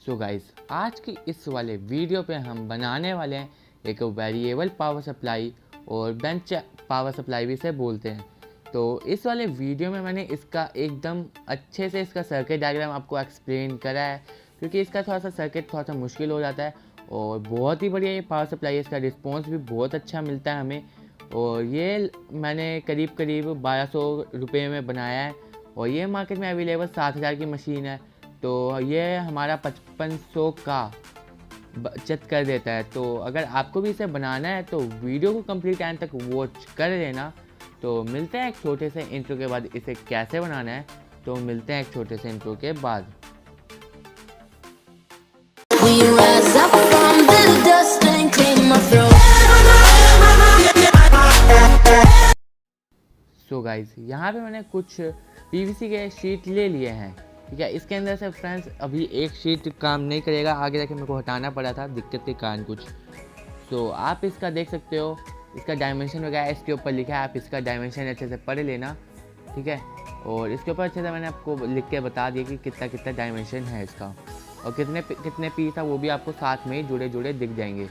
So guys, आज की इस वाले वीडियो पे हम बनाने वाले हैं एक वेरिएबल पावर सप्लाई और बेंच पावर सप्लाई भी इसे बोलते हैं। तो इस वाले वीडियो में मैंने इसका एकदम अच्छे से इसका सर्किट डायग्राम आपको एक्सप्लेन करा है, क्योंकि इसका थोड़ा सा सर्किट थोड़ा सा मुश्किल हो जाता है और बहुत ही बढ़िया ये पावर सप्लाई है। इसका रिस्पॉन्स भी बहुत अच्छा मिलता है हमें, और ये मैंने करीब करीब 1200 रुपये में बनाया है और ये मार्केट में अवेलेबल 7000 की मशीन है। तो ये हमारा 5500 का बचत कर देता है। तो अगर आपको भी इसे बनाना है तो वीडियो को कंप्लीट एंड तक वॉच कर लेना। तो मिलते हैं एक छोटे से इंट्रो के बाद इसे कैसे बनाना है। तो मिलते हैं एक छोटे से इंट्रो के बाद। We rise up from the dust and clean my throat. So guys, यहाँ पे मैंने कुछ पीवीसी के शीट ले लिए हैं, ठीक है। इसके अंदर से फ्रेंड्स अभी एक शीट काम नहीं करेगा, आगे जाके मेरे को हटाना पड़ा था दिक्कत के कारण कुछ। तो आप इसका देख सकते हो, इसका डायमेंशन वगैरह इसके ऊपर लिखा है, आप इसका डायमेंशन अच्छे से पढ़ लेना, ठीक है। और इसके ऊपर अच्छे से मैंने आपको लिख के बता दिया कि कितना कितना डायमेंशन है इसका, और कितने पीस है वो भी आपको साथ में ही जुड़े जुड़े दिख जाएंगे।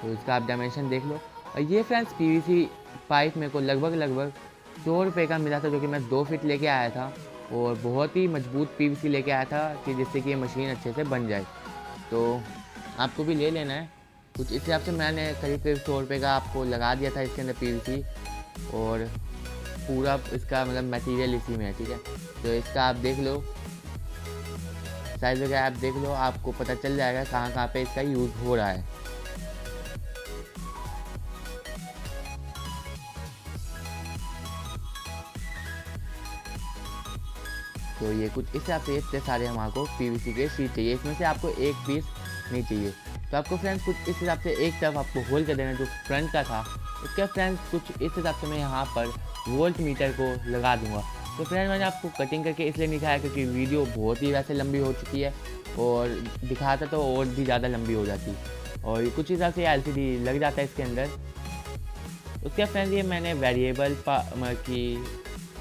तो इसका आप डायमेंशन देख लो। और ये फ्रेंड्स पीवीसी पाइप मेरे को लगभग 100 रुपये का मिला था, जो कि मैं 2 फीट लेके आया था और बहुत ही मजबूत पीवीसी लेके आया था कि जिससे कि ये मशीन अच्छे से बन जाए। तो आपको भी ले लेना है कुछ इस हिसाब से। मैंने करीब 100 रुपये का आपको लगा दिया था इसके अंदर पीवीसी, और पूरा इसका मतलब मटेरियल इसी में है, ठीक है। तो इसका आप देख लो, साइज वगैरह आप देख लो, आपको पता चल जाएगा कहाँ कहाँ पे इसका यूज़ हो रहा है। तो ये कुछ इस हिसाब से इतने सारे हमारे को पीवीसी के शीट चाहिए, इसमें से आपको एक पीस नहीं चाहिए। तो आपको फ्रेंड्स कुछ इस हिसाब से एक तरफ आपको होल कर देना जो फ्रंट का था। उसके फ्रेंड्स कुछ इस हिसाब से मैं यहाँ पर वोल्ट मीटर को लगा दूंगा। तो फ्रेंड्स मैंने आपको कटिंग करके इसलिए नहीं दिखाया क्योंकि वीडियो बहुत ही वैसे लंबी हो चुकी है, और दिखाता तो और भी ज़्यादा लंबी हो जाती। और ये कुछ हिसाब से LCD लग जाता है इसके अंदर। उसके फ्रेंड्स ये मैंने वेरिएबल की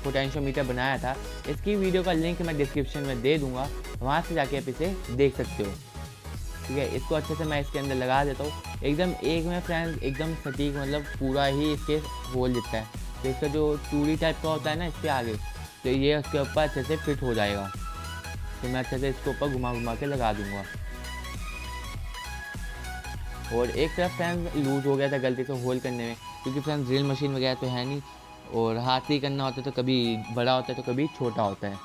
पोटेंशियोमीटर बनाया था, इसकी वीडियो का लिंक मैं डिस्क्रिप्शन में दे दूंगा, वहाँ से जाके आप इसे देख सकते हो, ठीक है। इसको अच्छे से मैं इसके अंदर लगा देता हूँ, एकदम एक में फ्रेंड्स एकदम सटीक, मतलब पूरा ही इसके होल दिखता है। तो इसका जो चूड़ी टाइप का होता है ना इसके आगे, तो ये उसके ऊपर अच्छे से फिट हो जाएगा। तो मैं अच्छे से इसके ऊपर घुमा घुमा के लगा दूँगा। और एक तरफ फ्रेंड्स लूज हो गया था गलती से होल करने में, क्योंकि फ्रेंड्स ड्रिल मशीन वगैरह तो है नहीं, और हाथ ही करना होता है, तो कभी बड़ा होता है तो कभी छोटा होता है।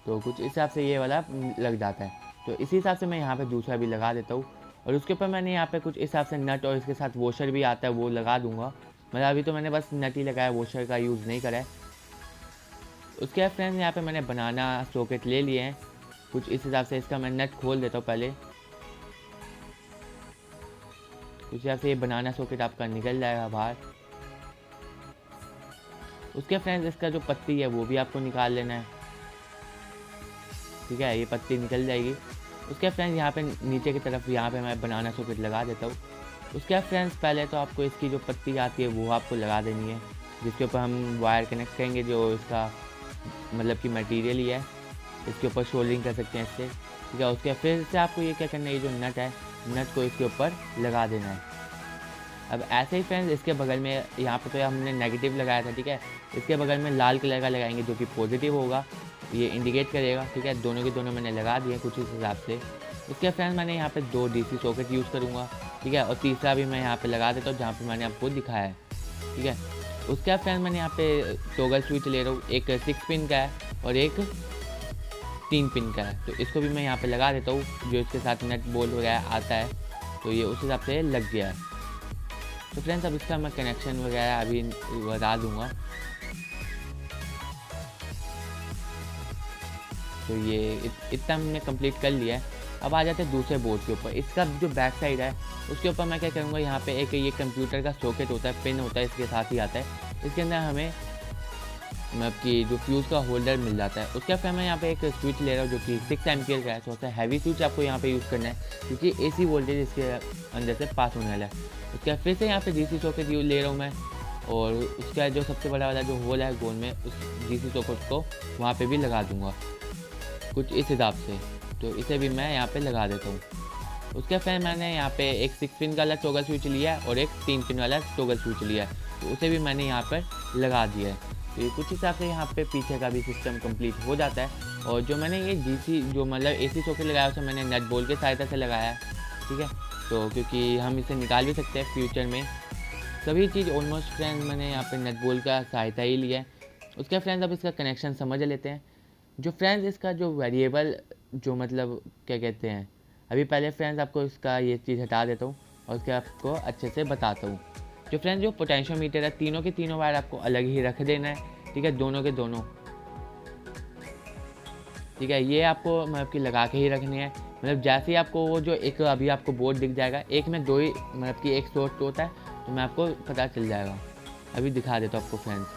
तो कुछ इस हिसाब से ये वाला लग जाता है। तो इसी हिसाब से मैं यहाँ पे दूसरा भी लगा देता हूँ, और उसके ऊपर मैंने यहाँ पे कुछ इस हिसाब से नट और इसके साथ वॉशर भी आता है वो लगा दूंगा। मतलब अभी तो मैंने बस नट ही लगाया, वॉशर का यूज़ नहीं करा है। उसके बाद फ्रेंड्स यहाँ पे मैंने बनाना सॉकेट ले लिए हैं कुछ इस हिसाब से। इसका मैं नट खोल देता हूँ पहले, कुछ हिसाब से ये बनाना सॉकेट आपका निकल जाएगा बाहर। उसके फ्रेंड्स इसका जो पत्ती है वो भी आपको निकाल लेना है, ठीक है। ये पत्ती निकल जाएगी। उसके फ्रेंड्स यहाँ पे नीचे की तरफ यहाँ पे मैं बनाना सॉकेट लगा देता हूँ। उसके फ्रेंड्स पहले तो आपको इसकी जो पत्ती आती है वो आपको लगा देनी है, जिसके ऊपर हम वायर कनेक्ट करेंगे, जो इसका मतलब कि मटेरियल ही है, इसके ऊपर सोल्डरिंग कर सकते हैं इससे, ठीक है। उसके फिर से आपको ये क्या करना है, ये जो नट है, नट को इसके ऊपर लगा देना है। अब ऐसे ही फ्रेंड्स इसके बगल में यहाँ पे तो हमने नेगेटिव लगाया था, ठीक है। इसके बगल में लाल कलर का लगाएंगे जो कि पॉजिटिव होगा, ये इंडिकेट करेगा, ठीक है। दोनों के दोनों मैंने लगा दिए कुछ इस हिसाब से। उसके फ्रेंड्स मैंने यहाँ पे 2 DC सॉकेट यूज़ करूँगा, ठीक है। और तीसरा भी मैं यहाँ पे लगा देता हूँ जहाँ पे मैंने आपको दिखाया है, ठीक है। उसके फ्रेंड्स मैंने यहाँ पे टॉगल स्विच ले रहा हूँ, एक 6 पिन का है और एक 3 पिन का है। तो इसको भी मैं यहाँ पे लगा देता हूँ, जो इसके साथ नट बोल्ट वगैरह आता है, तो ये उस हिसाब से लग गया है। तो फ्रेंड्स अब इसका मैं कनेक्शन वगैरह अभी बता दूंगा। तो ये इतना हमने कंप्लीट कर लिया है। अब आ जाते हैं दूसरे बोर्ड के ऊपर। इसका जो बैक साइड है उसके ऊपर मैं क्या करूँगा, यहाँ पे एक ये कंप्यूटर का सॉकेट होता है, पिन होता है, इसके साथ ही आता है। इसके अंदर हमें मतलब कि जो फ्यूज़ का होल्डर मिल जाता है। उसके बाद मैं यहाँ पे एक स्विच ले रहा हूँ जो कि 6 एम्पियर का है। थोड़ा सा हैवी स्विच आपको यहाँ पे यूज़ करना है, क्योंकि AC वोल्टेज इसके अंदर से पास होने वाला है। उसके बाद फिर से यहाँ पे DC सॉकेट ले रहा हूँ मैं, और उसका जो सबसे बड़ा वाला जो होल है गोल में, उस DC सॉकेट को वहाँ पे भी लगा दूँगा कुछ इस हिसाब से। तो इसे भी मैं यहाँ पे लगा देता हूँ। उसके फिर मैंने यहाँ पे एक 6 पिन वाला टॉगल स्विच लिया है और एक 3 पिन वाला टॉगल स्विच लिया है, तो उसे भी मैंने यहाँ पर लगा दिया है। तो ये कुछ हिसाब से यहाँ पे पीछे का भी सिस्टम कंप्लीट हो जाता है। और जो मैंने ये डीसी जो मतलब एसी सॉकेट लगाया उसे मैंने नट बोल्ट की सहायता से लगाया है, ठीक है। तो क्योंकि हम इसे निकाल भी सकते हैं फ्यूचर में, सभी चीज़ ऑलमोस्ट फ्रेंड्स मैंने यहाँ पे नट बोल्ट का सहायता ही लिया है। उसके फ्रेंड्स अब इसका कनेक्शन समझ लेते हैं। जो फ्रेंड्स इसका जो वेरिएबल जो मतलब क्या कहते हैं, अभी पहले फ्रेंड्स आपको इसका ये चीज़ हटा देता हूँ और उसके आपको अच्छे से बताता हूँ। जो फ्रेंड्स जो पोटेंशियोमीटर है तीनों के तीनों वायर आपको अलग ही रख देना है, ठीक है, दोनों के दोनों, ठीक है। ये आपको मतलब कि लगा के ही रखनी है। मतलब जैसे ही आपको वो जो एक अभी आपको बोर्ड दिख जाएगा, एक में दो ही मतलब कि एक सोर्स होता है, तो मैं आपको पता चल जाएगा। अभी दिखा देता हूँ आपको फ्रेंड्स,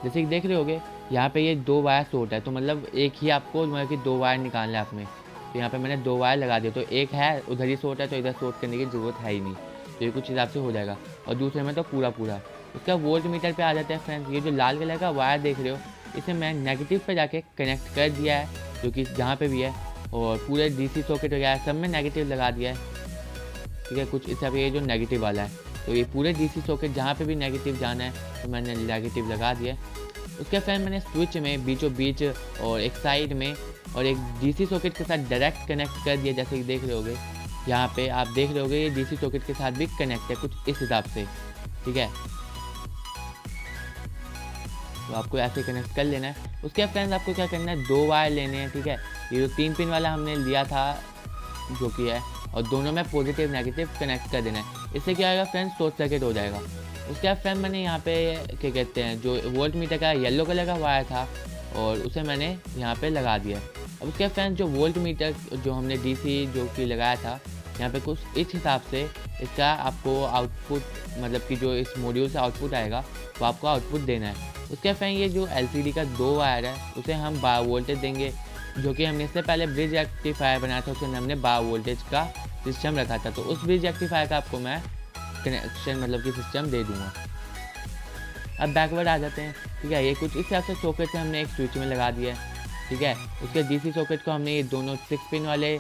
जैसे कि देख रहे होगे यहाँ पे ये 2 वायर शॉर्ट है, तो मतलब एक ही आपको मतलब कि 2 वायर निकालना है आपने। तो यहाँ पे मैंने 2 वायर लगा दिए, तो एक है उधर ही शॉर्ट है, तो इधर शॉर्ट करने की ज़रूरत है ही नहीं, तो ये कुछ हिसाब से हो जाएगा। और दूसरे में तो पूरा उसका वोल्ट मीटर पे आ जाता है फ्रेंड्स। ये जो लाल कलर का वायर देख रहे हो, इसे मैं नेगेटिव पे जाके कनेक्ट कर दिया है, जो कि जहाँ पे भी है, और पूरे डीसी सॉकेट वगैरह सब में नेगेटिव लगा दिया है, ठीक है। कुछ इस हिसाब से ये जो नेगेटिव वाला है, तो ये पूरे डीसी सॉकेट जहाँ पे भी नेगेटिव जाना है तो मैंने नेगेटिव लगा दिया। उसके बाद मैंने स्विच में बीचों बीच और एक साइड में और एक डीसी सॉकेट के साथ डायरेक्ट कनेक्ट कर दिया, जैसे कि देख रहे होगे यहाँ पे आप देख रहे होगे ये डीसी सॉकेट के साथ भी कनेक्ट है, कुछ इस हिसाब से, ठीक है। तो आपको ऐसे कनेक्ट कर लेना है। उसके बाद फ्रेंड्स आपको क्या करना है, 2 वायर लेने हैं, ठीक है। ये जो 3 पिन वाला हमने लिया था जो कि है, और दोनों में पॉजिटिव नेगेटिव कनेक्ट कर देना है। इससे क्या होगा फ्रेंड्स, शॉर्ट सर्किट हो जाएगा। उसके बाद फ्रेंड मैंने यहाँ पे क्या कहते हैं जो वोल्ट मीटर का येलो कलर का वायर था और उसे मैंने यहाँ पे लगा दिया। अब उसके बाद फ्रेंड्स जो वोल्ट मीटर जो हमने डीसी जो कि लगाया था, यहाँ पे कुछ इस हिसाब से इसका आपको आउटपुट मतलब कि जो इस मॉड्यूल से आउटपुट आएगा वो आपको आउटपुट देना है। उसके बाद फ्रेंड ये जो एलसीडी का 2 वायर है उसे हम 12 वोल्टेज देंगे, जो कि हमने इससे पहले ब्रिज रेक्टिफायर बनाया था, उसमें हमने 12 वोल्टेज का सिस्टम रखा था। तो उस ब्रिज रेक्टिफायर का आपको मैं कनेक्शन मतलब कि सिस्टम दे दूंगा। अब बैकवर्ड आ जाते हैं, ठीक है। ये कुछ इस हिसाब से सॉकेट से हमने एक स्विच में लगा दिया है, ठीक है। उसके डीसी सॉकेट को हमने ये दोनों 6 पिन वाले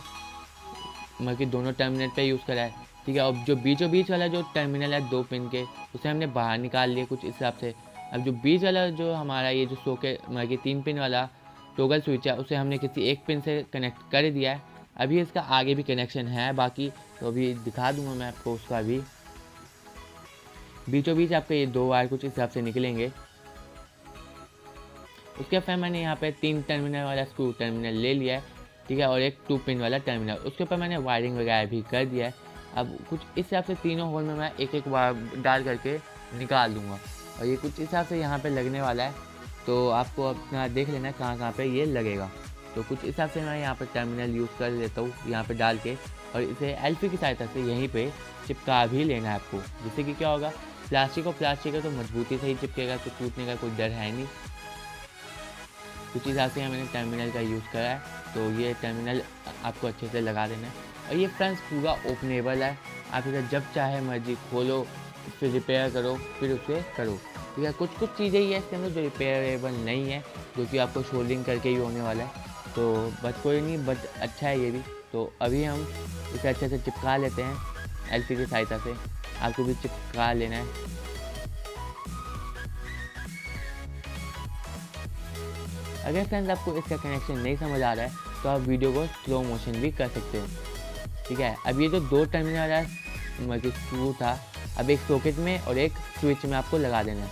मतलब कि दोनों टर्मिनल पे यूज़ करा है, ठीक है। अब जो बीचों बीच वाला जो टर्मिनल है 2 पिन के, उसे हमने बाहर निकाल लिया कुछ इस हिसाब से। अब जो बीच वाला जो हमारा ये जो सॉकेट मतलब कि 3 पिन वाला टॉगल स्विच है, उसे हमने किसी एक पिन से कनेक्ट कर दिया है। अभी इसका आगे भी कनेक्शन है बाकी, तो अभी दिखा दूंगा मैं आपको उसका भी। बीचों बीच आपके ये 2 वायर कुछ इस हिसाब से निकलेंगे। उसके बाद मैंने यहाँ पे 3 टर्मिनल वाला स्क्रू टर्मिनल ले लिया है, ठीक है, और एक 2 पिन वाला टर्मिनल। उसके ऊपर मैंने वायरिंग वगैरह भी कर दिया है। अब कुछ इस हिसाब से तीनों होल में मैं एक एक वायर डाल करके निकाल दूंगा, और ये कुछ इस हिसाब से यहाँ पे लगने वाला है। तो आपको अपना देख लेना कहाँ कहाँ पे ये लगेगा। तो कुछ इस हिसाब से मैं यहाँ पे टर्मिनल यूज़ कर लेता हूँ यहाँ पे डाल के, और इसे एल्फी की सहायता से यहीं पे चिपका भी लेना है आपको, जिससे कि क्या होगा, प्लास्टिक है तो मजबूती से ही चिपकेगा, तो टूटने का कोई डर है नहीं। कुछ हिसाब से मैंने टर्मिनल का यूज़ करा है, तो ये टर्मिनल आपको अच्छे से लगा देना है। और ये फ्रेंड्स पूरा ओपनेबल है, आप इसे जब चाहे मर्जी खोलो, फिर रिपेयर करो, फिर उसे करो, ठीक है। कुछ चीज़ें ही है इसके अंदर जो रिपेयरेबल नहीं है, जो कि आपको शोल्डिंग करके ही होने वाला है। तो बट कोई नहीं, बट अच्छा है ये भी। तो अभी हम इसे अच्छे से चिपका लेते हैं एल्फी की सहायता से, आपको भी चिपका लेना है। अगर फ्रेंड्स आपको इसका कनेक्शन नहीं समझ आ रहा है तो आप वीडियो को स्लो मोशन भी कर सकते हो, ठीक है। अब ये जो 2 टर्मिनल वाला मतलब स्क्रू था, अब एक सॉकेट में और एक स्विच में आपको लगा देना है,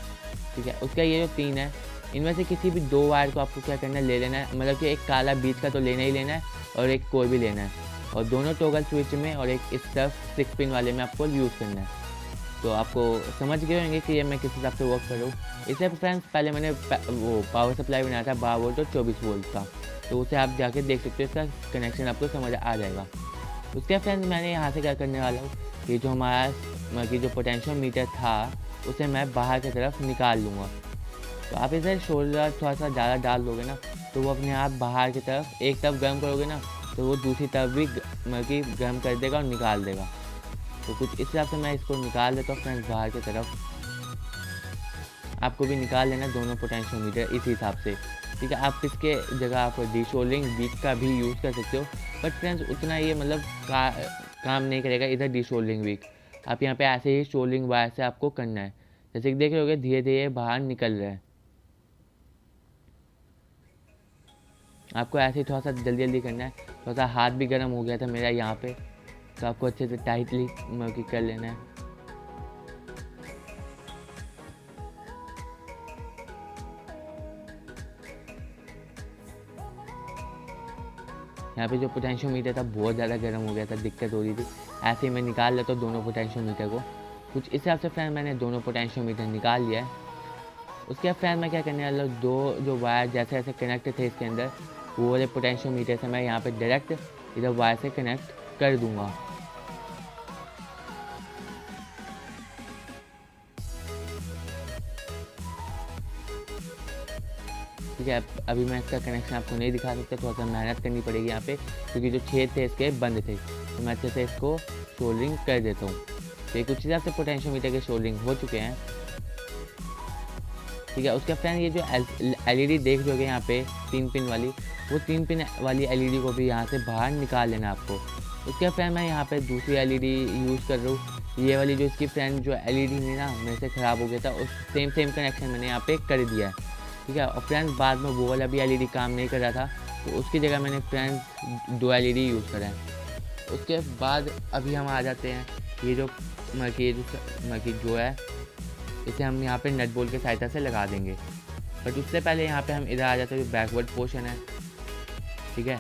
ठीक है। उसका ये जो 3 है, इनमें से किसी भी 2 वायर को आपको क्या करना है, ले लेना है। मतलब कि एक काला बीच का तो लेना ही लेना है, और एक कोई भी लेना है, और दोनों टॉगल स्विच में और एक इस तरफ 6 पिन वाले में आपको यूज़ करना है। तो आपको समझ गए होंगे कि ये मैं किस हिसाब से वर्क कर रहा हूँ। इससे फ्रेंड्स पहले मैंने वो पावर सप्लाई बनाया था 12 वोल्ट और 24 वोल्ट का, तो उसे आप जाके देख सकते हो, इसका कनेक्शन आपको समझ आ जाएगा। उसके फ्रेंड्स मैंने यहाँ से क्या करने वाला हूँ, ये जो हमारा मतलब कि जो पोटेंशियोमीटर था उसे मैं बाहर की तरफ निकाल लूँगा। तो आप इसे शोल्डर थोड़ा सा ज़्यादा डाल दोगे ना, तो वो अपने आप बाहर की तरफ एक तरफ गर्म करोगे ना, तो वो दूसरी तरफ भी मतलब कि गर्म कर देगा और निकाल देगा। तो कुछ इस हिसाब से मैं इसको निकाल देता हूँ फ्रेंड्स बाहर की तरफ। आपको भी निकाल लेना दोनों पोटेंशियोमीटर इस हिसाब से, ठीक है। आप इसके जगह आप डिशोल्डरिंग वीक का भी यूज़ कर सकते हो, बट फ्रेंड्स उतना ये मतलब काम नहीं करेगा इधर डिशोल्डरिंग वीक। आप यहाँ पे ऐसे ही शोल्डरिंग वायर से आपको करना है, जैसे कि देख रहे होगे धीरे धीरे बाहर निकल रहा है। आपको ऐसे ही थोड़ा सा जल्दी जल्दी करना है। थोड़ा सा हाथ भी गर्म हो गया था मेरा यहाँ पे, तो आपको अच्छे से टाइटली कर लेना है। यहाँ पे जो पोटेंशियोमीटर था बहुत ज़्यादा गर्म हो गया था, दिक्कत हो रही थी। ऐसे ही मैं निकाल लेता हूँ दोनों पोटेंशियोमीटर को। कुछ इस हिसाब से फ्रेंड मैंने दोनों पोटेंशियोमीटर निकाल लिया है। उसके बाद फ्रेंड मैं क्या करने वाला हूँ, दो जो वायर जैसे ऐसे कनेक्ट थे इसके अंदर, वो वाले पोटेंशियोमीटर से मैं यहाँ पे डायरेक्ट इधर वायर से कनेक्ट कर दूँगा। ठीक है, अभी मैं इसका कनेक्शन आपको नहीं दिखा सकता, थोड़ा सा मेहनत करनी पड़ेगी यहाँ पे, क्योंकि जो छेद थे इसके बंद थे। तो मैं अच्छे से इसको सोल्डरिंग कर देता हूँ। तो ये कुछ हिसाब से पोटेंशियोमीटर के सोल्डरिंग हो चुके हैं। ठीक है, उसके फ्रेंड ये जो एलईडी देख रहे होगे यहाँ पे 3 पिन वाली, वो 3 पिन वाली एलईडी को भी यहाँ से बाहर निकाल लेना आपको। उसके फ्रेंड मैं यहाँ पे दूसरी एलईडी यूज़ कर रहा हूँ। ये वाली जो इसकी फ्रेंड जो एलईडी नहीं ना मेरे से ख़राब हो गया था, उस सेम कनेक्शन मैंने यहाँ पे कर दिया है। ठीक है, और फ्रेंड्स बाद में वो वाला भी एलईडी काम नहीं कर रहा था, तो उसकी जगह मैंने फ्रेंड्स 2 एलईडी यूज़ करा है। उसके बाद अभी हम आ जाते हैं ये जो मर्की जो है, इसे हम यहाँ पे नट बोल्ट की सहायता से लगा देंगे। बट उससे पहले यहाँ पे हम इधर आ जाते हैं जो बैकवर्ड पोर्शन है। ठीक है,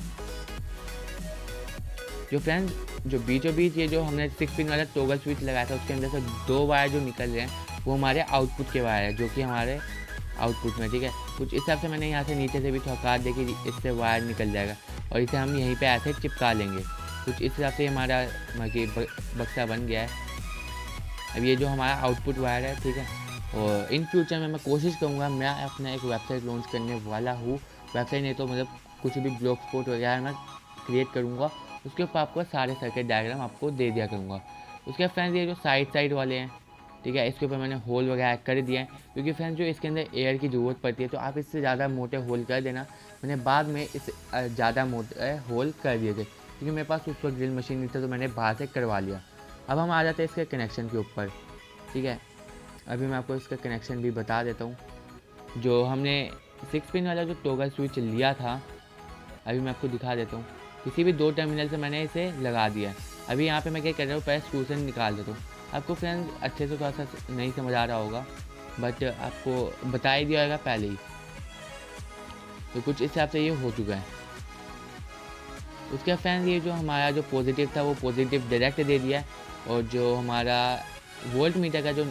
जो फ्रेंड्स जो बीचों बीच ये जो हमने 6 पिन वाला टॉगल स्विच लगाया था, उसके अंदर से 2 वायर जो निकल रहे हैं वो हमारे आउटपुट के वायर है, जो कि हमारे आउटपुट में। ठीक है, कुछ इस हिसाब से मैंने यहाँ से नीचे से भी थोड़ा काट दे कि इससे वायर निकल जाएगा, और इसे हम यहीं पे ऐसे चिपका लेंगे। कुछ इस हिसाब से हमारा बक्सा बन गया है। अब ये जो हमारा आउटपुट वायर है, ठीक है, और इन फ्यूचर में मैं कोशिश करूँगा, मैं अपना एक वेबसाइट लॉन्च करने वाला हूँ। वेबसाइट नहीं तो मतलब कुछ भी ब्लॉग स्पॉट वगैरह मैं क्रिएट करूँगा, उसके ऊपर आपको सारे सर्किट डायग्राम आपको दे दिया करूँगा। उसके फ्रेंड्स ये जो साइड वाले हैं, ठीक है, इसके ऊपर मैंने होल वगैरह कर दिया है, क्योंकि फ्रेंड्स जो इसके अंदर एयर की ज़रूरत पड़ती है, तो आप इससे ज़्यादा मोटे होल कर देना। मैंने बाद में इस ज़्यादा मोटे होल कर दिए थे, क्योंकि मेरे पास उस वक्त ड्रिल मशीन नहीं था, तो मैंने बाहर से करवा लिया। अब हम आ जाते हैं इसके कनेक्शन के ऊपर। ठीक है, अभी मैं आपको इसका कनेक्शन भी बता देता हूँ। जो हमने 6 पिन वाला जो टॉगल स्विच लिया था, अभी मैं आपको दिखा देता हूँ। किसी भी 2 टर्मिनल से मैंने इसे लगा दिया है। अभी यहाँ पे मैं क्या कर रहा हूँ, पहले स्क्रू से निकाल देता हूँ। आपको फ्रेंड्स अच्छे से थोड़ा सा नहीं समझ आ रहा होगा, बट आपको बता ही दिया होगा पहले ही। तो कुछ इस हिसाब से ये हो चुका है। उसके फ्रेंड्स ये जो हमारा जो पॉजिटिव था वो पॉजिटिव डायरेक्ट दे दिया है, और जो हमारा वोल्ट मीटर का जो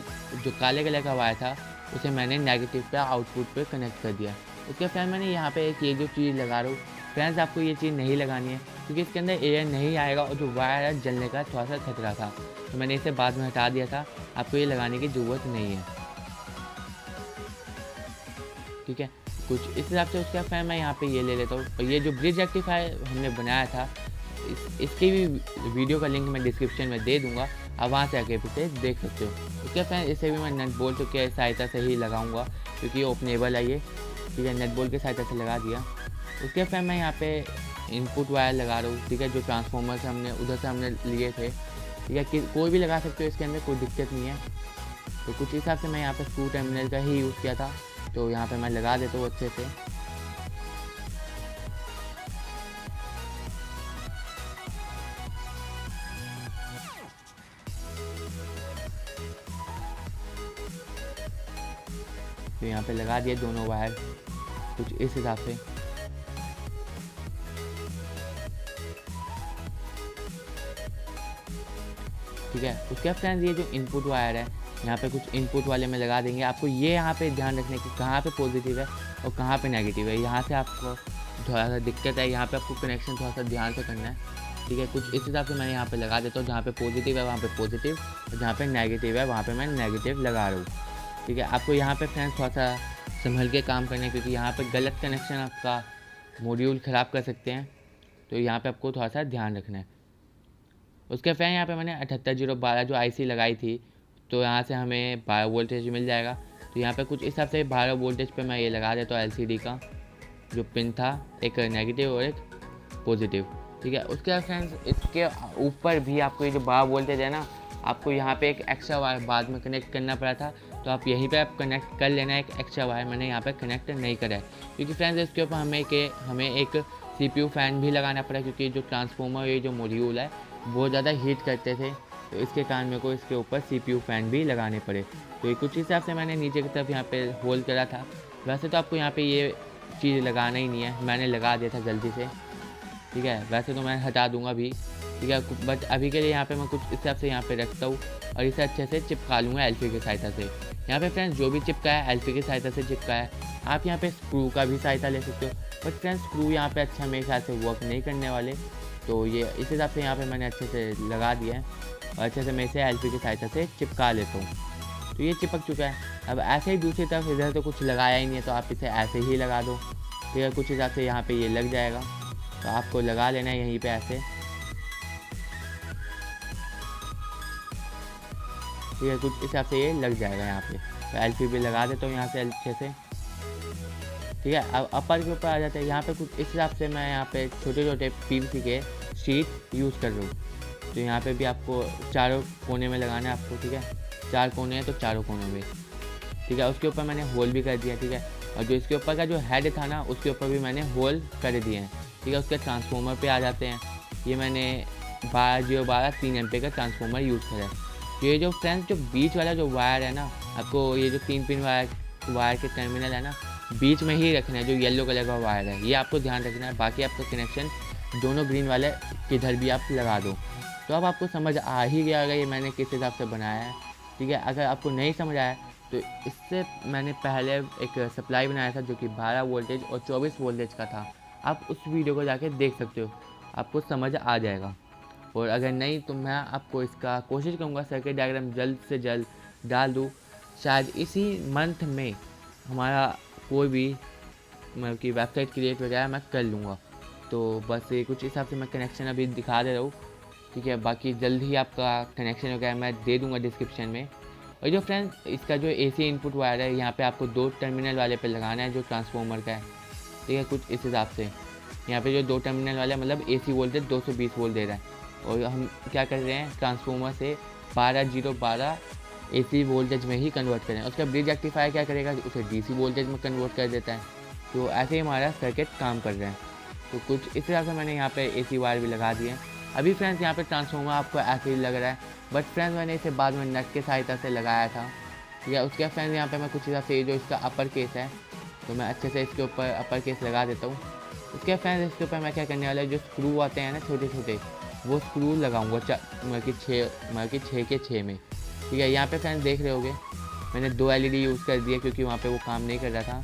काले कलर का वायर था, उसे मैंने नेगेटिव पे आउटपुट पे कनेक्ट कर दिया। उसके फ्रेंड मैंने यहाँ पे एक ये जो चीज़ लगा रहा हूँ, फ्रेंड्स आपको ये चीज़ नहीं लगानी है, क्योंकि इसके अंदर एयर नहीं आएगा, और जो वायर है जलने का थोड़ा सा खतरा था, तो मैंने इसे बाद में हटा दिया था। आपको ये लगाने की ज़रूरत नहीं है। ठीक है, कुछ इस हिसाब से। उसके फ्रेंड मैं यहाँ पे ये ले लेता हूँ, और ये जो ब्रिज रेक्टिफायर हमने बनाया था, इसकी भी वीडियो का लिंक मैं डिस्क्रिप्शन में दे दूँगा, आप वहाँ से आके इसे देख सकते हो। उसके फ्रेंड इसे भी मैं नट बोल्ट के सहायता से ही लगाऊंगा, क्योंकि ये ओपनेबल है ये। ठीक है, नट बोल्ट की सहायता से लगा दिया। उसके फ्रेंड मैं यहाँ पे इनपुट वायर लगा रहा हूँ। ठीक है, जो ट्रांसफार्मर से हमने उधर से हमने लिए थे। ठीक है, कि कोई भी लगा सकते हो, इसके अंदर कोई दिक्कत नहीं है। तो कुछ हिसाब से मैं यहाँ पे स्क्रू टर्मिनल का ही यूज़ किया था, तो यहाँ पे मैं लगा देता हूँ अच्छे से। तो यहाँ पे लगा दिए दोनों वायर कुछ इस हिसाब से। ठीक है, उसके फ्रेंड्स ये जो इनपुट वायर है, यहाँ पे कुछ इनपुट वाले में लगा देंगे। आपको ये यहाँ पे ध्यान रखने की कहाँ पे पॉजिटिव है और कहाँ पे नेगेटिव है। यहाँ से आपको थोड़ा सा दिक्कत है, यहाँ पे आपको कनेक्शन थोड़ा सा ध्यान से करना है। ठीक है, कुछ इस हिसाब से मैं यहाँ पे लगा देता हूँ। जहाँ पे पॉजिटिव है वहाँ पे पॉजिटिव, और जहाँ पे नेगेटिव है वहाँ पे मैं नेगेटिव लगा रहा हूँ। ठीक है, आपको यहाँ पे फ्रेंड्स थोड़ा सा संभल के काम करना है, क्योंकि यहाँ पे गलत कनेक्शन आपका मॉड्यूल ख़राब कर सकते हैं, तो यहाँ पे आपको थोड़ा सा ध्यान रखना है। उसके फ्रेंड यहाँ पे मैंने 78012 जो आईसी लगाई थी, तो यहाँ से हमें 12 वोल्टेज मिल जाएगा। तो यहाँ पे कुछ इस हिसाब से 12 वोल्टेज पे मैं ये लगा देता हूँ एलसीडी का। जो पिन था, एक नेगेटिव और एक पॉजिटिव, ठीक है। उसके बाद फ्रेंड्स इसके ऊपर भी आपको ये जो 12 वोल्टेज है ना, आपको यहाँ पे एक एक्स्ट्रा वायर बाद में कनेक्ट करना पड़ा था, तो आप यहीं पे आप कनेक्ट कर लेना। एक एक्स्ट्रा वायर मैंने यहाँ पे कनेक्ट नहीं करा है, क्योंकि फ्रेंड्स इसके ऊपर हमें एक CPU फैन भी लगाना पड़ा, क्योंकि जो ट्रांसफार्मर ये जो मॉड्यूल है बहुत ज़्यादा हीट करते थे, तो इसके कारण मेरे को इसके ऊपर CPU फैन भी लगाने पड़े। तो ये कुछ हिसाब से मैंने नीचे की तरफ यहाँ पे होल्ड करा था। वैसे तो आपको यहाँ पे ये चीज़ लगाना ही नहीं है, मैंने लगा दिया था गलती से, ठीक है। वैसे तो मैं हटा दूंगा भी, ठीक है, बट अभी के लिए यहाँ पे मैं कुछ इस हिसाब से यहाँ पे रखता हूँ और इसे अच्छे से चिपका लूँगा एल्फी की सहायता से। यहाँ पे फ्रेंड्स जो भी चिपका है एल्फी की सहायता से चिपका है। आप यहाँ पे स्क्रू का भी सहायता ले सकते हो, बट फ्रेंड्स स्क्रू यहाँ पे अच्छा मेरे ख्याल से वर्क नहीं करने वाले, तो ये इस हिसाब से यहाँ पे मैंने अच्छे से लगा दिया है और अच्छे से मैं इसे एल्फी की सहायता से चिपका लेता हूँ। तो ये चिपक चुका है। अब ऐसे ही दूसरी तरफ इधर तो कुछ लगाया ही नहीं है, तो आप इसे ऐसे ही लगा दो, ठीक है। कुछ हिसाब से यहाँ पे ये लग जाएगा, तो आपको लगा लेना है यहीं पे ऐसे, ठीक है। कुछ हिसाब से ये लग जाएगा यहाँ पे, तो एल्फी भी लगा देता हूँ यहाँ से अच्छे से, ठीक है। अब अपर के ऊपर आ जाते हैं। यहाँ पे कुछ इस हिसाब से मैं यहाँ पे छोटे छोटे PVC के शीट यूज़ कर रहा हूँ। तो यहाँ पे भी आपको चारों कोने में लगाना है आपको, ठीक है। 4 कोने हैं तो चारों कोनों में, ठीक है। उसके ऊपर मैंने होल भी कर दिया, ठीक है। और जो इसके ऊपर का जो हेड था ना, उसके ऊपर भी मैंने होल कर दिए हैं, ठीक है। उसके ट्रांसफार्मर पे आ जाते हैं। ये मैंने 12 3 एम्पीयर का ट्रांसफार्मर यूज़ करा है। ये जो फ्रेंड्स जो बीच वाला जो वायर है ना, आपको ये जो 3 पिन वायर के टर्मिनल है ना, बीच में ही रखना है। जो येलो कलर का वायर है ये आपको ध्यान रखना है, बाकी आपका कनेक्शन दोनों ग्रीन वाले किधर भी आप लगा दो। तो अब आपको समझ आ ही गया होगा ये मैंने किस हिसाब से बनाया है, ठीक है। अगर आपको नहीं समझ आया तो इससे मैंने पहले एक सप्लाई बनाया था जो कि 12 वोल्टेज और 24 वोल्टेज का था। आप उस वीडियो को जाके देख सकते हो, आपको समझ आ जाएगा। और अगर नहीं तो मैं आपको इसका कोशिश करूँगा सर्किट डायग्राम जल्द से जल्द डाल दूँ। शायद इसी मंथ में हमारा कोई भी मतलब कि वेबसाइट क्रिएट हो जाए, मैं कर लूँगा। तो बस ये कुछ हिसाब से मैं कनेक्शन अभी दिखा दे रहा हूँ, ठीक है। बाकी जल्द ही आपका कनेक्शन हो गया मैं दे दूँगा डिस्क्रिप्शन में। और जो फ्रेंड्स इसका जो AC इनपुट वायर है, यहाँ पे आपको 2 टर्मिनल वाले पे लगाना है जो ट्रांसफार्मर का है, ठीक है। कुछ इस हिसाब से यहाँ पे जो 2 टर्मिनल वाला मतलब AC वोल्टेज 220 वोल्ट दे रहा है, और हम क्या कर रहे हैं ट्रांसफार्मर से 12012 AC वोल्टेज में ही कन्वर्ट करें। उसका ब्रिज रेक्टिफायर क्या करेगा, उसे DC वोल्टेज में कन्वर्ट कर देता है। तो ऐसे ही हमारा सर्किट काम कर रहा है। तो कुछ इस तरह से मैंने यहाँ पे AC वायर भी लगा दिए हैं। अभी फ्रेंड्स यहाँ पे ट्रांसफार्मर आपको ऐसे ही लग रहा है, बट फ्रेंड्स मैंने इसे बाद में नट के सहायता से लगाया था, ठीक है। उसके फ्रेंड्स यहाँ पे मैं कुछ हिसाब से जो इसका अपर केस है, तो मैं अच्छे से इसके ऊपर अपर केस लगा देता हूँ। उसके फ्रेंड्स इसके ऊपर मैं क्या करने वाला है, जो स्क्रू आते हैं ना छोटे छोटे, वो स्क्रू लगाऊंगा मतलब कि 6 के 6 में, ठीक है। यहाँ पे फ्रेंड्स देख रहे होगे मैंने 2 LED यूज़ कर दिया क्योंकि वहाँ पे वो काम नहीं कर रहा था।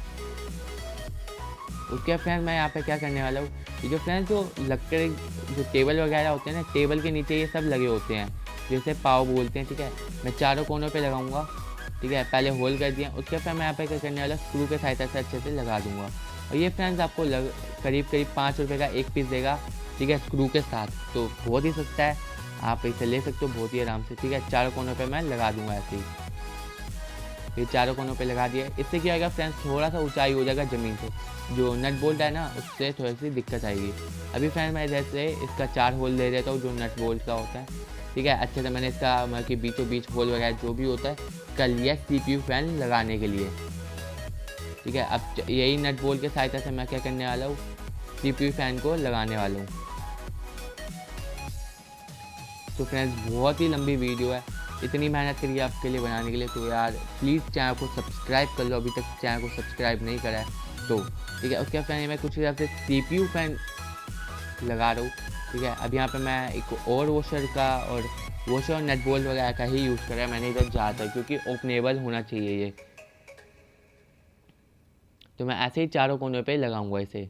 उसके फ्रेंड्स मैं यहाँ पे क्या करने वाला हूँ, ये जो फ्रेंड्स जो लकड़ी जो टेबल वगैरह होते हैं ना, टेबल के नीचे ये सब लगे होते हैं जैसे पाव बोलते हैं, ठीक है। मैं चारों कोनों पे लगाऊंगा, ठीक है। पहले होल कर दिया, उसके बाद मैं यहाँ पे क्या करने वाला स्क्रू के सहायता से अच्छे से लगा दूंगा। और ये फ्रेंड्स आपको करीब 5 रुपये का एक पीस देगा, ठीक है, स्क्रू के साथ। तो बहुत ही सस्ता है, आप इसे ले सकते हो बहुत ही आराम से, ठीक है। चारों कोनों पे मैं लगा दूंगा ऐसे ही। ये चारों कोनों पे लगा दिया। इससे क्या होगा फ्रेंड्स, थोड़ा सा ऊंचाई हो जाएगा ज़मीन से, जो नट बोल्ट है ना उससे थोड़ी सी दिक्कत आएगी। अभी फ्रेंड्स मैं इधर से इसका 4 होल दे देता हूँ जो नट बोल्ट का होता है, ठीक है। अच्छे से मैंने इसका मतलब कि बीचों बीच होल वगैरह जो भी होता है कर लिया CPU फैन लगाने के लिए, ठीक है। अब यही नट बोल्ट के सहायता से मैं क्या करने वाला हूँ, CPU फैन को लगाने वाला हूँ। तो फ्रेंड्स बहुत ही लंबी वीडियो है, इतनी मेहनत करिए आपके लिए बनाने के लिए, तो यार प्लीज़ चैनल को सब्सक्राइब कर लो, अभी तक चैनल को सब्सक्राइब नहीं करा है तो, ठीक है। उसके बाद मैं कुछ हिसाब से CPU फैन लगा रहा हूँ, ठीक है। अब यहाँ पे मैं एक और वॉशर और नट बोल्ट वगैरह का ही यूज़ करा है मैंने इधर ज़्यादातर, क्योंकि ओपनेबल होना चाहिए ये। तो मैं ऐसे ही चारों कोनों पे लगाऊंगा इसे,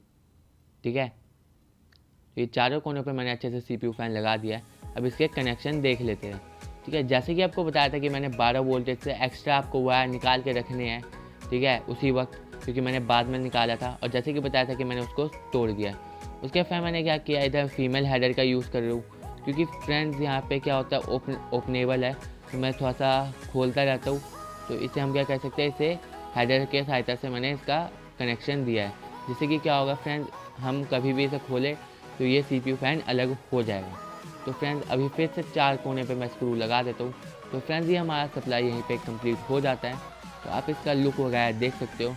ठीक है। तो ये चारों कोनों पे मैंने अच्छे से CPU फैन लगा दिया है। अब इसके कनेक्शन देख लेते हैं, ठीक है। जैसे कि आपको बताया था कि मैंने 12 वोल्टेज से एक्स्ट्रा आपको वायर निकाल के रखने हैं, ठीक है, उसी वक्त, क्योंकि मैंने बाद में निकाला था। और जैसे कि बताया था कि मैंने उसको तोड़ दिया। उसके बाद मैंने क्या किया, इधर फीमेल हेडर का यूज़ कर रहा हूँ, क्योंकि फ्रेंड्स यहाँ पे क्या होता है ओपनेबल है, तो मैं थोड़ा सा खोलता रहता हूँ। तो इसे हम क्या कर सकते हैं, इसे हेडर के सहायता से मैंने इसका कनेक्शन दिया है, जिससे कि क्या होगा फ्रेंड्स, हम कभी भी इसे खोले तो ये CPU फ़ैन अलग हो जाएगा। तो फ्रेंड्स अभी फिर से 4 कोने पे मैं स्क्रू लगा देता हूँ। तो फ्रेंड्स ये हमारा सप्लाई यहीं पे कंप्लीट हो जाता है। तो आप इसका लुक वगैरह देख सकते हो,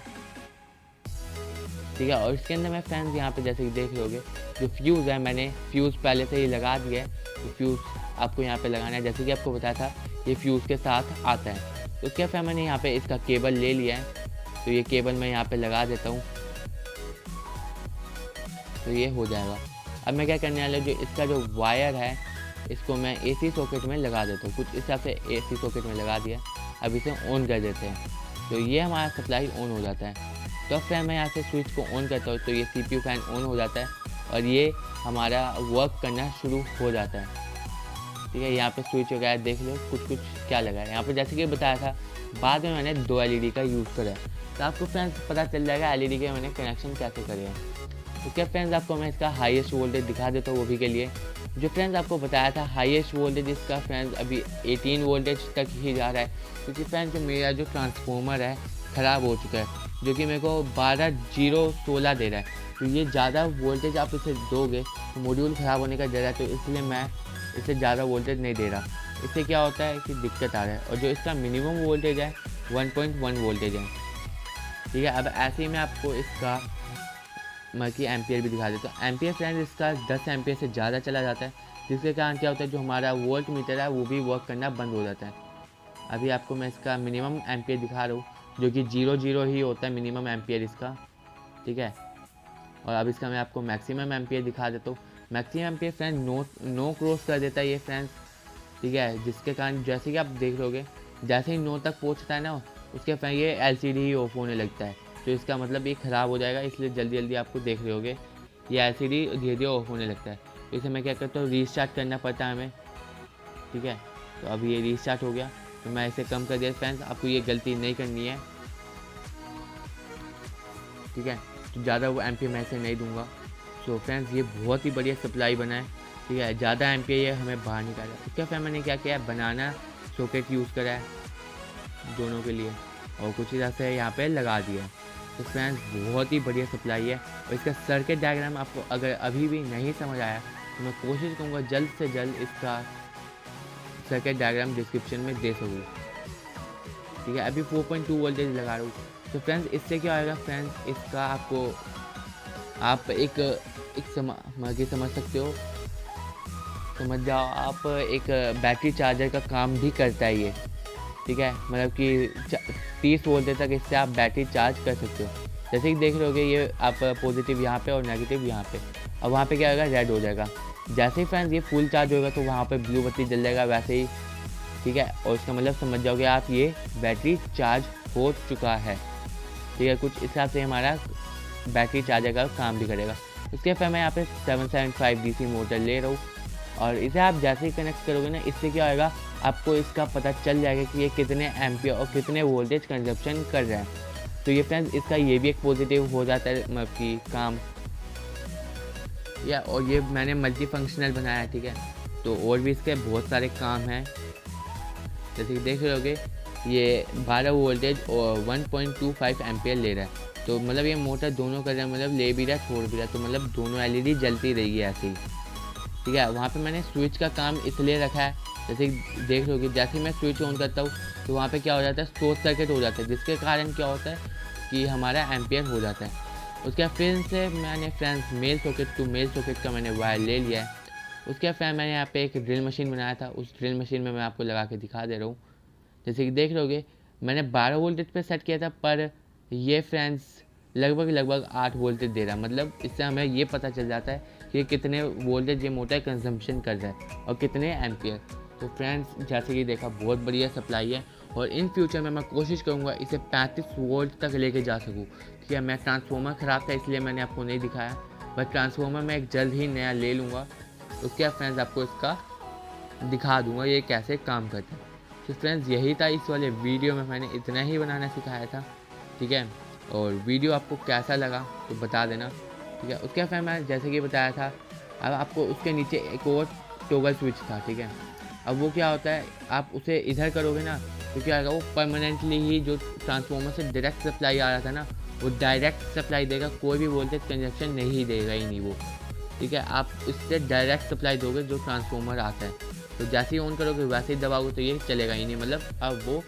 ठीक है। और इसके अंदर मैं फ्रेंड्स यहाँ पे जैसे कि देख लोगे, जो फ्यूज़ है मैंने फ्यूज़ पहले से ही लगा दिया है। तो फ्यूज़ आपको यहाँ पे लगाना है, जैसे कि आपको बताया था ये फ्यूज़ के साथ आता है। तो क्या फिर मैंने यहाँ पे इसका केबल ले लिया है। तो ये केबल मैं यहाँ पे लगा देता हूँ, तो ये हो जाएगा। अब मैं क्या करने वाला हूँ, जो इसका जो वायर है इसको मैं AC सॉकेट में लगा देता हूँ। कुछ इस हिसाब से AC सॉकेट में लगा दिया। अब इसे ऑन कर देते हैं, तो ये हमारा सप्लाई ऑन हो जाता है। तो अब फिर मैं यहाँ से स्विच को ऑन करता हूँ, तो ये CPU फ़ैन ऑन हो जाता है और ये हमारा वर्क करना शुरू हो जाता है, ठीक है। यहाँ पे स्विच वगैरह देख लो, कुछ क्या लगा है यहाँ पे, जैसे कि बताया था। बाद में मैंने 2 LED का यूज़ करा है, तो आपको फ्रेंड्स पता चल जाएगा LED के मैंने कनेक्शन कैसे करे हैं। तो क्या फ्रेंड्स आपको मैं इसका हाईएस्ट वोल्टेज दिखा देता हूँ वो भी के लिए। जो फ्रेंड्स आपको बताया था हाईएस्ट वोल्टेज इसका फ्रेंड्स अभी 18 वोल्टेज तक ही जा रहा है, क्योंकि फ्रेंड्स जो मेरा जो ट्रांसफार्मर है ख़राब हो चुका है, जो कि मेरे को 12.016 दे रहा है। तो ये ज़्यादा वोल्टेज आप इसे दोगे तो मॉड्यूल ख़राब होने का डर है, तो इसलिए मैं इसे ज़्यादा वोल्टेज नहीं दे रहा। इससे क्या होता है कि दिक्कत आ रहा है। और जो इसका मिनिमम वोल्टेज है 1.1 वोल्टेज है, ठीक है। अब ऐसे ही मैं आपको इसका कि एम्पियर भी दिखा देता हूँ। एम्पियर फ्रेंड्स इसका 10 एम्पियर से ज़्यादा चला जाता है, जिसके कारण क्या होता है, जो हमारा वोल्ट मीटर है वो भी वर्क करना बंद हो जाता है। अभी आपको मैं इसका मिनिमम एम्पियर दिखा रहा हूँ, जो कि 0 ही होता है मिनिमम एम्पियर इसका, ठीक है। और अब इसका मैं आपको मैक्सिमम एम्पियर दिखा देता हूँ। मैक्सिमम एम्पियर फ्रेंड्स नो क्रॉस कर देता है ये फ्रेंड्स, ठीक है। जिसके कारण जैसे कि आप देख लोगे, जैसे ही 9 तक पहुँचता है ना, उसके फ्रेंड ये LCD ही ऑफ होने लगता है। तो इसका मतलब ये ख़राब हो जाएगा, इसलिए जल्दी आपको देख रहे होगे ये LCD धीरे धीरे ऑफ होने लगता है। तो इसे मैं क्या करता हूँ, रीस्टार्ट करना पड़ता है हमें, ठीक है। तो अभी ये रीस्टार्ट हो गया, तो मैं इसे कम कर दिया फ्रेंड्स। आपको ये गलती नहीं करनी है, ठीक है। तो ज़्यादा वो एम्पियर मैं इसे नहीं दूंगा। सो फ्रेंड्स ये बहुत ही बढ़िया सप्लाई बना है, ठीक है। ज़्यादा एम्पियर ये हमें बाहर निकाला। उसके फिर मैंने क्या किया है, बनाना सॉकेट यूज़ करा है दोनों के लिए, और कुछ तरह से यहाँ पे लगा दिया है। तो फ्रेंड्स बहुत ही बढ़िया सप्लाई है। और इसका सर्किट डायग्राम आपको अगर अभी भी नहीं समझ आया तो मैं कोशिश करूँगा जल्द से जल्द इसका सर्किट डायग्राम डिस्क्रिप्शन में दे सकूँ, ठीक है। अभी 4.2 वोल्टेज लगा रहा हूँ। तो फ्रेंड्स इससे क्या होगा फ्रेंड्स, इसका आपको आप एक समझ सकते हो, समझ जाओ आप, एक बैटरी चार्जर का काम भी करता है ये, ठीक है। मतलब कि 30 वोल्ट तक इससे आप बैटरी चार्ज कर सकते हो। जैसे कि देख रहे होगे ये आप पॉजिटिव यहाँ पे और नेगेटिव यहाँ पे, अब वहाँ पे क्या होगा, रेड हो जाएगा। जैसे ही फ्रेंड्स ये फुल चार्ज होगा तो वहाँ पे ब्लू बत्ती जल जाएगा वैसे ही, ठीक है। और इसका मतलब समझ जाओगे आप ये बैटरी चार्ज हो चुका है, ठीक है। कुछ इस हिसाब से हमारा बैटरी चार्जर का काम भी करेगा। उसके फिर मैं यहाँ पे 775 DC मोटर ले रहा हूँ, और इसे आप जैसे ही कनेक्ट करोगे ना, इससे क्या होगा, आपको इसका पता चल जाएगा कि ये कितने एम्पियर और कितने वोल्टेज कंजप्शन कर रहा है। तो ये फ्रेंड्स इसका ये भी एक पॉजिटिव हो जाता है, मतलब कि काम या। और ये मैंने मल्टी फंक्शनल बनाया है, ठीक है। तो और भी इसके बहुत सारे काम हैं, जैसे कि देख रहे होगे ये 12 वोल्टेज और 1.25 एम्पियर ले रहा है। तो मतलब ये मोटर दोनों कर रहा है, मतलब ले भी रहा है छोड़ भी रहा है, तो मतलब दोनों LED जलती रहेगी ऐसे ही, ठीक है। वहाँ पे मैंने स्विच का काम इसलिए रखा है, जैसे देख लोगे जैसे ही मैं स्विच ऑन करता हूँ तो वहाँ पे क्या हो जाता है, शॉर्ट सर्किट हो जाता है, जिसके कारण क्या होता है कि हमारा एम्पियर हो जाता है। उसके बाद फिर से मैंने friends male socket to male socket का मैंने वायर ले लिया है। उसके बाद फिर मैंने यहाँ पे एक ड्रिल मशीन बनाया था, उस ड्रिल मशीन में मैं आपको लगा के दिखा दे रहा हूँ। जैसे कि देख लोगे मैंने 12 वोल्टेज पे सेट किया था, पर ये फ्रेंड्स लगभग 8 वोल्टेज दे रहा है। मतलब इससे हमें ये पता चल जाता है कि कितने वोल्टेज ये मोटर कंजम्पशन कर रहा है और कितने एम्पियर। तो फ्रेंड्स जैसे कि देखा बहुत बढ़िया सप्लाई है, और इन फ्यूचर में मैं कोशिश करूँगा इसे 35 वोल्ट तक लेके जा सकूँ, ठीक है। मैं ट्रांसफार्मर ख़राब था इसलिए मैंने आपको नहीं दिखाया, बट ट्रांसफार्मर मैं एक जल्द ही नया ले लूँगा। उसके बाद फ्रेंड्स आपको इसका दिखा दूँगा ये कैसे काम करता है। तो फ्रेंड्स यही था इस वाले वीडियो में, मैंने इतना ही बनाना सिखाया था, ठीक है। और वीडियो आपको कैसा लगा तो बता देना, ठीक है। उसके बाद मैं जैसे कि बताया था, अब आपको उसके नीचे एक और टॉगल स्विच था, ठीक है। अब वो क्या होता है, आप उसे इधर करोगे ना तो क्या होगा, वो परमानेंटली ही जो ट्रांसफार्मर से डायरेक्ट सप्लाई आ रहा था ना वो डायरेक्ट सप्लाई देगा, कोई भी वोल्टेज कंजप्शन नहीं देगा ही नहीं वो, ठीक है। आप इससे डायरेक्ट सप्लाई दोगे जो ट्रांसफार्मर आता है, तो जैसे ही ऑन करोगे वैसे ही दबाओगे तो ये चलेगा ही नहीं, मतलब अब वो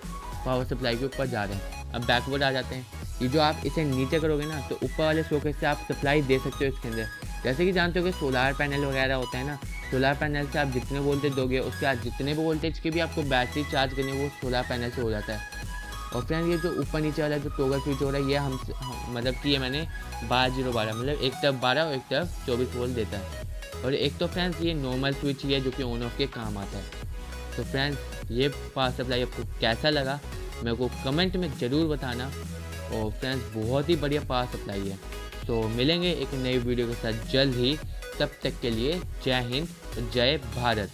पावर सप्लाई के ऊपर जा रहे हैं। अब बैकवर्ड आ जाते हैं, ये जो आप इसे नीचे करोगे ना तो ऊपर वाले सॉकेट से आप सप्लाई दे सकते हो इसके अंदर। जैसे कि जानते हो कि सोलार पैनल वगैरह होता है ना, सोलार पैनल से आप जितने वोल्टेज दोगे उसके बाद जितने भी वोल्टेज की भी आपको बैटरी चार्ज करनी है वो सोलार पैनल से हो जाता है। और फ्रेंड ये जो ऊपर नीचे वाला जो टॉगल स्विच हो रहा है ये मतलब कि ये मैंने 12-0-12 मतलब एक तरफ 12 और एक तरफ 24 वोल्ट देता है। और एक तो फ्रेंड्स ये नॉर्मल स्विच ही है जो कि ऑन ऑफ के काम आता है। तो फ्रेंड्स ये पावर सप्लाई आपको कैसा लगा मेरे को कमेंट में ज़रूर बताना। और फ्रेंड्स बहुत ही बढ़िया पावर सप्लाई है। तो मिलेंगे एक नई वीडियो के साथ जल्द ही, तब तक के लिए जय हिंद, जय भारत।